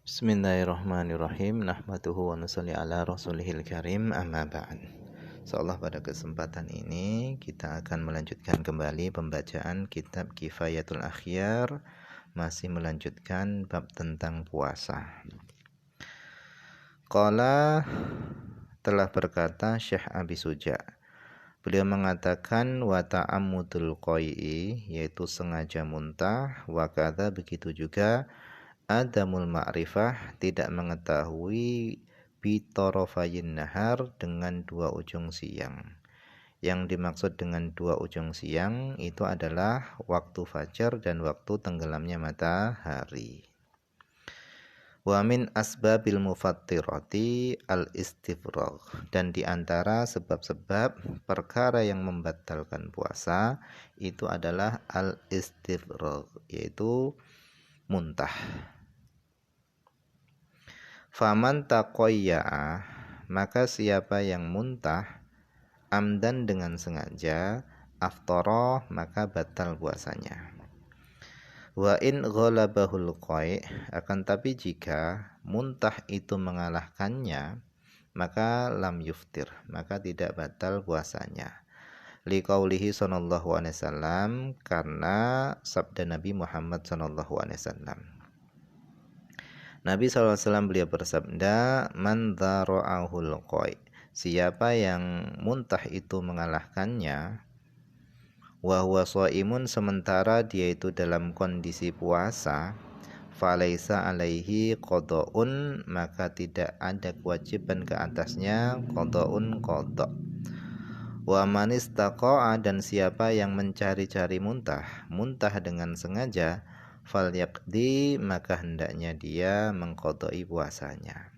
Bismillahirrahmanirrahim. Nahmaduhu wa nusalli ala rasulihil karim, amma ba'd. Insyaallah pada kesempatan ini kita akan melanjutkan kembali pembacaan kitab Kifayatul Akhyar, masih melanjutkan bab tentang puasa. Qala, telah berkata Syekh Abi Suja, beliau mengatakan wa ta'ammudul qai'i, yaitu sengaja muntah, wa kadza, begitu juga adamul ma'rifah, tidak mengetahui bitorofayin nahar, dengan dua ujung siang. Yang dimaksud dengan dua ujung siang itu adalah waktu fajar dan waktu tenggelamnya matahari. Wa min asbabil mufattirati al-istifragh, dan diantara sebab-sebab perkara yang membatalkan puasa itu adalah al-istifragh, yaitu muntah. Faman taqayya'a, maka siapa yang muntah amdan, dengan sengaja, aftara, maka batal puasanya. Wa in ghalabahul qai', akan tapi jika muntah itu mengalahkannya, maka lam yuftir, maka tidak batal puasanya. Liqaulihi sallallahu alaihi wasallam, karena sabda Nabi Muhammad sallallahu alaihi wasallam. Nabi SAW beliau bersabda, man dzara'ahul qai', siapa yang muntah itu mengalahkannya, wa huwa shaimun, sementara dia itu dalam kondisi puasa, falaisa alaihi qada'un, maka tidak ada kewajiban ke atasnya qada'un, qada'. Wa man istaqa'a, dan siapa yang mencari-cari muntah dengan sengaja, falyaqdi, maka hendaknya dia mengqadai puasanya.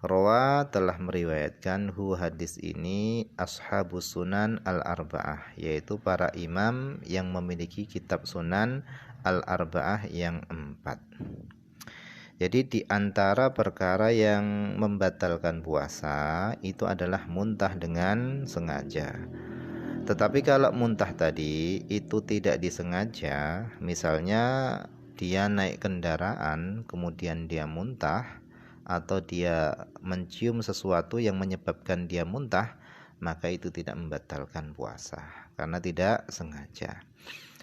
Rawa, telah meriwayatkan hadis ini ashabus sunan al-arba'ah, yaitu para imam yang memiliki kitab sunan al-arba'ah yang 4. Jadi di antara perkara yang membatalkan puasa itu adalah muntah dengan sengaja. Tetapi kalau muntah tadi itu tidak disengaja, misalnya dia naik kendaraan kemudian dia muntah, atau dia mencium sesuatu yang menyebabkan dia muntah, maka itu tidak membatalkan puasa karena tidak sengaja.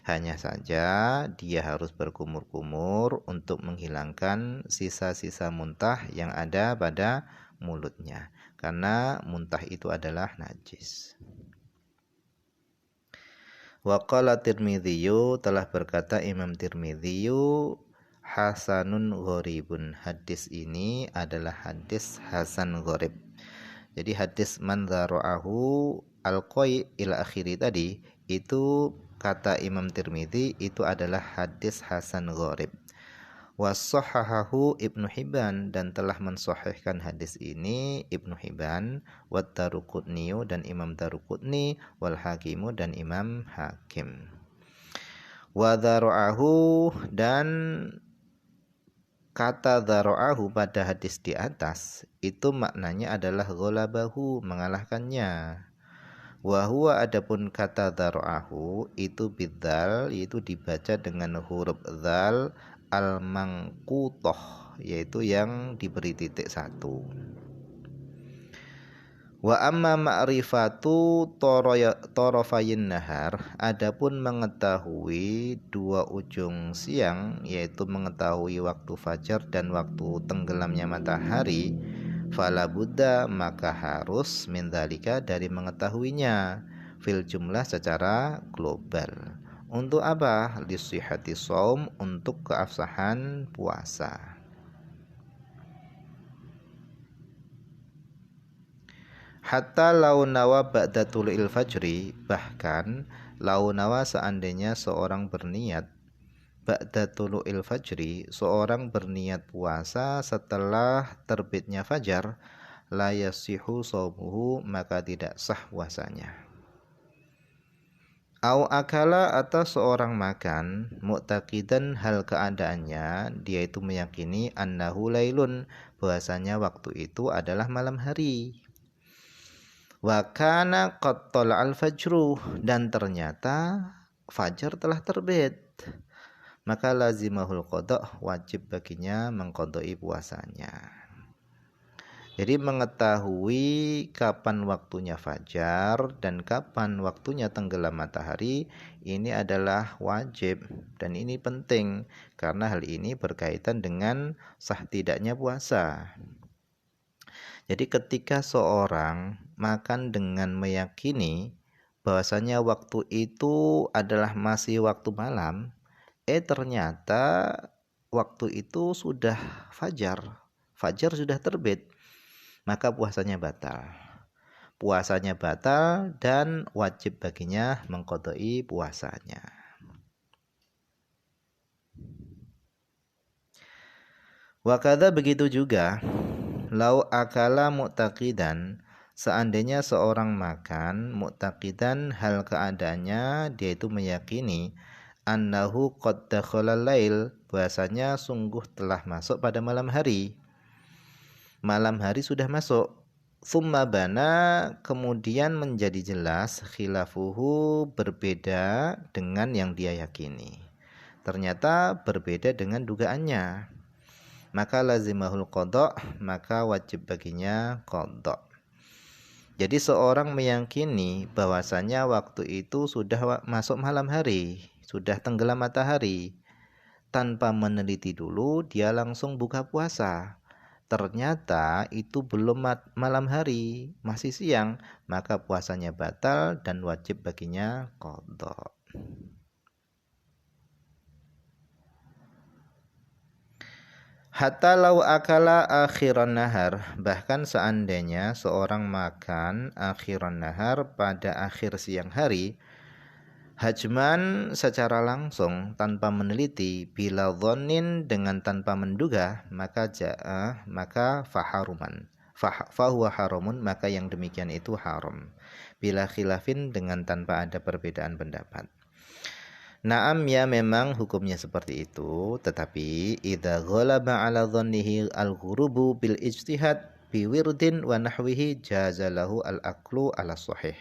Hanya saja dia harus berkumur-kumur untuk menghilangkan sisa-sisa muntah yang ada pada mulutnya, karena muntah itu adalah najis. Wa qala Tirmidzi, telah berkata Imam Tirmidzi, hasanun gharibun, hadis ini adalah hadis hasan gharib. Jadi hadis man dzara'ahu al-qai' ila akhiri tadi, itu kata Imam Tirmidzi itu adalah hadis hasan gharib. Wassahahahu Ibnu Hibban, dan telah mensahihkan hadis ini Ibnu Hibban, wa Daruqutni, dan Imam Daruqutni, wal Hakimu, dan Imam Hakim. Wa dzara'ahu, dan kata dzara'ahu pada hadis di atas itu maknanya adalah ghalabahu, mengalahkannya. Wa huwa, adapun kata dzara'ahu itu bidzal, yaitu dibaca dengan huruf dzal al-manqutoh, yaitu yang diberi titik 1. Wa amma ma'rifatu torofayin nahar, adapun mengetahui dua ujung siang, yaitu mengetahui waktu fajar dan waktu tenggelamnya matahari, fala budda, maka harus min dzalika, dari mengetahuinya, fil jumlah, secara global. Untuk apa? Lisihhati shaum, untuk keabsahan puasa. Hatta launawa ba'da tulu'il fajri, bahkan launawa, seandainya seorang berniat, ba'da tulu'il fajri, seorang berniat puasa setelah terbitnya fajar, la yasihu shaumuhu, maka tidak sah puasanya. Au akala, atau seorang makan, mu'taqidan, hal keadaannya dia itu meyakini annahu lailun, bahwasanya waktu itu adalah malam hari. Wa kana qad tala'al fajru, dan ternyata fajar telah terbit. maka lazimahul qada, wajib baginya mengqadai puasanya. Jadi mengetahui kapan waktunya fajar dan kapan waktunya tenggelam matahari ini adalah wajib dan ini penting karena hal ini berkaitan dengan sah tidaknya puasa. Jadi ketika seorang makan dengan meyakini bahwasanya waktu itu adalah masih waktu malam, ternyata waktu itu sudah fajar. Fajar sudah terbit, maka puasanya batal. Puasanya batal dan wajib baginya mengqadai puasanya. Wakadha begitu juga, lau akala mu'taqidan, seandainya seorang makan mu'taqidan hal keadaannya dia itu meyakini annahu qad dakhala lail, bahasanya sungguh telah masuk pada malam hari. Malam hari sudah masuk. Thumma bana, kemudian menjadi jelas khilafuhu, berbeda dengan yang dia yakini. Ternyata berbeda dengan dugaannya. Maka lazimahul qada, maka wajib baginya qada. Jadi seorang meyakini bahwasanya waktu itu sudah masuk malam hari, sudah tenggelam matahari. Tanpa meneliti dulu dia langsung buka puasa. Ternyata itu belum malam hari, masih siang, maka puasanya batal dan wajib baginya qadha. Hatta lau akala akhiran nahar, bahkan seandainya seorang makan akhiran nahar pada akhir siang hari, hajman secara langsung tanpa meneliti, bila dhannin dengan tanpa menduga, maka faharuman fahuwa haramun, maka yang demikian itu haram. Bila khilafin dengan tanpa ada perbedaan pendapat. Naam, ya memang hukumnya seperti itu, tetapi idza ghalaba ala dhannihi al-ghurubu bil ijtihad bi wirdin wa nahwihi jazalahu al-aqlu ala sahih.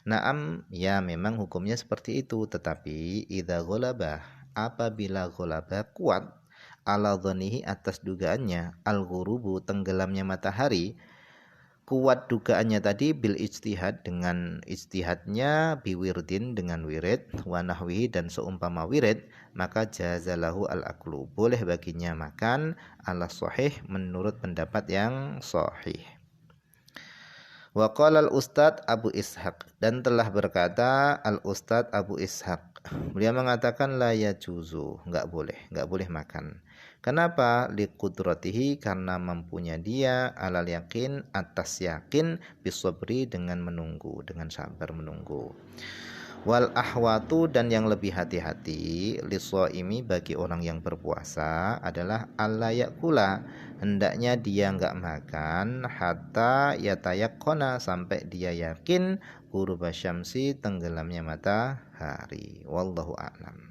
Naam, ya memang hukumnya seperti itu, tetapi idza ghalaba, apabila ghalaba kuat ala dhanihi atas dugaannya al-ghurubu tenggelamnya matahari, kuat dugaannya tadi bil ijtihad dengan ijtihadnya, biwirdin dengan wirid, wa nahwihi dan seumpama wirid, maka jazalahu al-aqlu, boleh baginya makan ala sahih menurut pendapat yang sahih. Wa qala al-Ustadz Abu Ishaq, dan telah berkata al-Ustadz Abu Ishaq, beliau mengatakan la yajuzu, enggak boleh makan. Kenapa? Liqudratihi, karena mampunya dia, alal yakin, atas yakin, bisabri, dengan menunggu, dengan sabar menunggu. Wal ahwatu, dan yang lebih hati-hati, liswaimi, bagi orang yang berpuasa adalah alla yakula, hendaknya dia enggak makan hatta yatayaqqana, sampai dia yakin ghuruba syamsi, tenggelamnya matahari. Wallahu a'lam.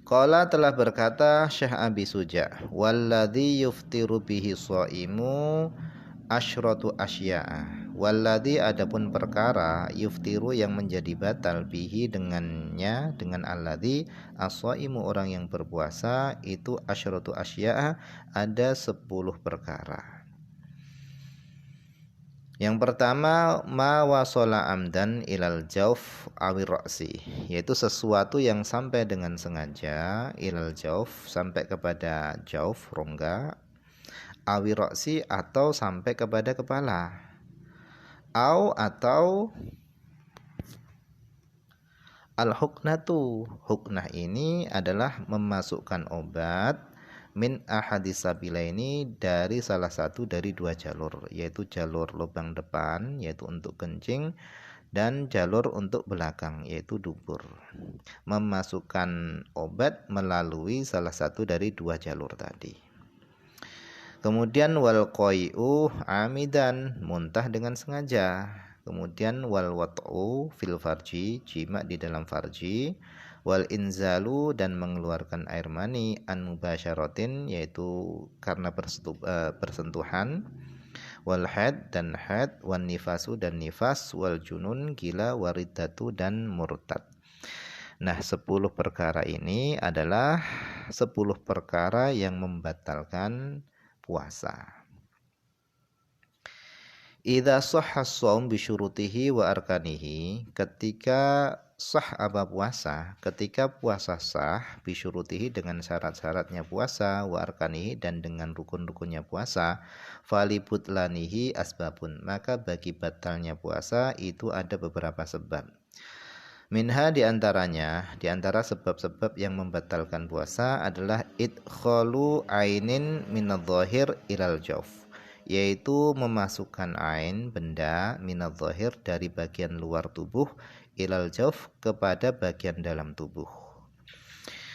Qala, telah berkata Syekh Abi Suja, walladzi yuftiru bihi shaimu asyratu asya'a. Walladzi, adapun perkara, yuftiru yang menjadi batal, bihi dengannya, dengan alladzi, as-shaimu orang yang berpuasa, itu asyratu asya'a, ada 10 perkara. Yang pertama, ma wasala amdan ilal jauf awir ra'si, yaitu sesuatu yang sampai dengan sengaja, ilal jauf, sampai kepada jauf, rongga, awir ra'si, atau sampai kepada kepala, atau al-huknatu, huknah ini adalah memasukkan obat, min ahadis sabilaini, dari salah satu dari dua jalur, yaitu jalur lubang depan, yaitu untuk kencing, dan jalur untuk belakang, yaitu dubur. Memasukkan obat melalui salah satu dari dua jalur tadi. Kemudian wal qai'u amidan, muntah dengan sengaja. Kemudian wal wat'u fil farji, jima di dalam farji. Wal inzalu, dan mengeluarkan air mani, an mubasyaratin, yaitu karena persentuhan. wal haid dan haid, wan nifasu dan nifas, wal junun gila, waridatu dan murtad. Nah, 10 perkara ini adalah 10 perkara yang membatalkan puasa. Idza shahha shaum bi syurutihi wa arkanihi, ketika sah apa puasa, ketika puasa sah bi syurutihi dengan syarat-syaratnya puasa, wa arkanihi dan dengan rukun-rukunnya puasa, falibutlanihi asbabun, maka bagi batalnya puasa itu ada beberapa sebab. Minha diantaranya, diantara sebab-sebab yang membatalkan puasa adalah idkhalu ainin minadh-dhahir ilal jauf, yaitu memasukkan ain benda minadh-dhahir dari bagian luar tubuh ilal jauf kepada bagian dalam tubuh.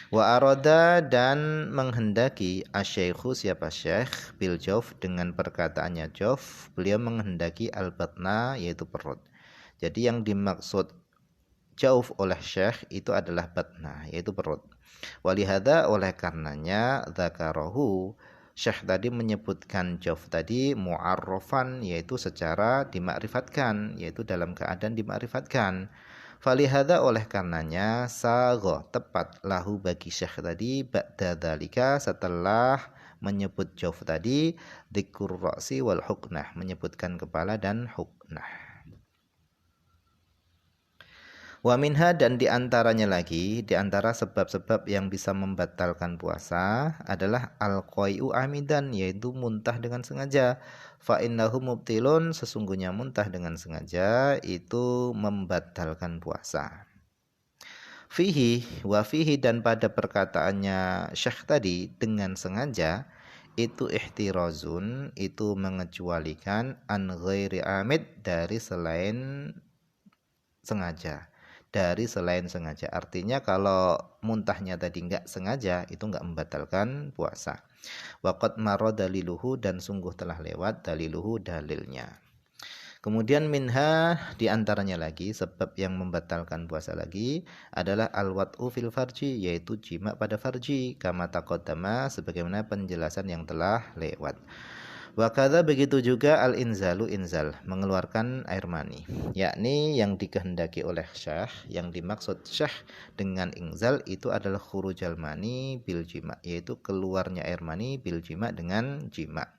Wa arada dan menghendaki asyaikhu siapa syekh bil jauf dengan perkataannya jauf, beliau menghendaki al-batna yaitu perut. Jadi yang dimaksud jauf oleh syekh itu adalah batna yaitu perut. Walihada oleh karenanya dzakarahu, syekh tadi menyebutkan jauf tadi mu'arrafan yaitu secara dimakrifatkan, yaitu dalam keadaan dimakrifatkan. Falihada oleh karenanya sagha tepat lahu bagi syekh tadi ba'da dzalika setelah menyebut jauf tadi dzikur ra'si wal huknah, menyebutkan kepala dan huknah. Wa minha dan diantaranya lagi, diantara sebab-sebab yang bisa membatalkan puasa adalah al-qai'u amidan, yaitu muntah dengan sengaja. Fa innahu mubtilun, sesungguhnya muntah dengan sengaja itu membatalkan puasa. Fihi wa fihi dan pada perkataannya syekh tadi dengan sengaja itu ihtirazun, itu mengecualikan an ghairi amid dari selain sengaja. Dari selain sengaja, artinya kalau muntahnya tadi enggak sengaja itu enggak membatalkan puasa. Waqad marra daliluhu dan sungguh telah lewat daliluhu dalilnya. Kemudian minha diantaranya lagi sebab yang membatalkan puasa lagi adalah al-wat'u fil farji, yaitu jima pada farji, kama taqaddama sebagaimana penjelasan yang telah lewat. Wakadha begitu juga al-inzalu inzal, mengeluarkan air mani, yakni yang dikehendaki oleh syekh, yang dimaksud syekh dengan inzal itu adalah khurujal mani bil jima, yaitu keluarnya air mani bil jima dengan jima.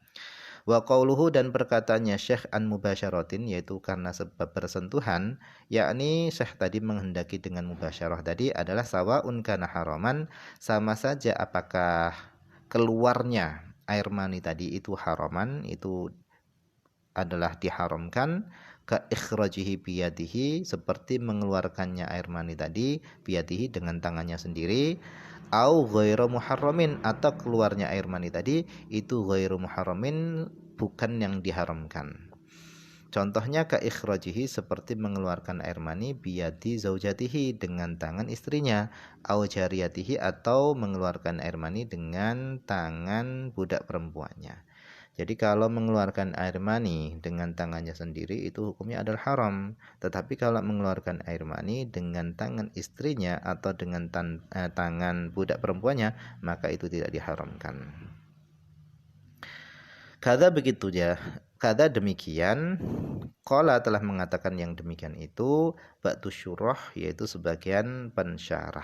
Wa qauluhu dan perkataannya syekh an mubasyaratin, yaitu karena sebab bersentuhan, yakni syekh tadi menghendaki dengan mubasyarah tadi adalah sawaun kana haraman, sama saja apakah keluarnya air mani tadi itu haraman, itu adalah diharamkan, ka ikhrajihi biyadihi seperti mengeluarkannya air mani tadi biyadihi dengan tangannya sendiri, au ghairu muharramin atau keluarnya air mani tadi itu ghairu muharramin bukan yang diharamkan. Contohnya ka ikhrajihi seperti mengeluarkan air mani biyadi zaujatihi dengan tangan istrinya, au jariyatihi atau mengeluarkan air mani dengan tangan budak perempuannya. Jadi kalau mengeluarkan air mani dengan tangannya sendiri itu hukumnya adalah haram. Tetapi kalau mengeluarkan air mani dengan tangan istrinya atau dengan tangan budak perempuannya, maka itu tidak diharamkan. Kada begitu ya. Kada demikian, qala telah mengatakan yang demikian itu ba'du syurah, yaitu sebagian pensyarah.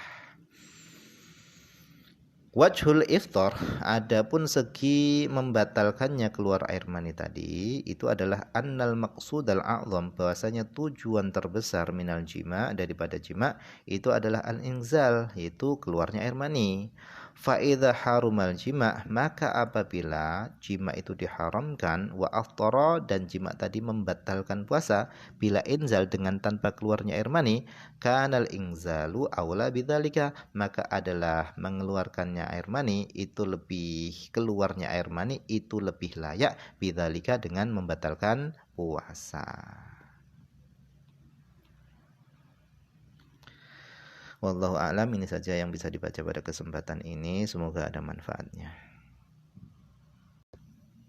Wajhul iftar, adapun segi membatalkannya keluar air mani tadi itu adalah annal maqsudal a'zam, bahwasanya tujuan terbesar minal jima daripada jima itu adalah al-inzal, yaitu keluarnya air mani. Fa idza harumal jima, maka apabila jima itu diharamkan, wa aftara dan jima tadi membatalkan puasa bila inzal dengan tanpa keluarnya air mani, kanal inzalu aula bidzalika, maka adalah mengeluarkannya air mani itu lebih, keluarnya air mani itu lebih layak bidzalika dengan membatalkan puasa. Wallahu a'lam, ini saja yang bisa dibaca pada kesempatan ini, semoga ada manfaatnya.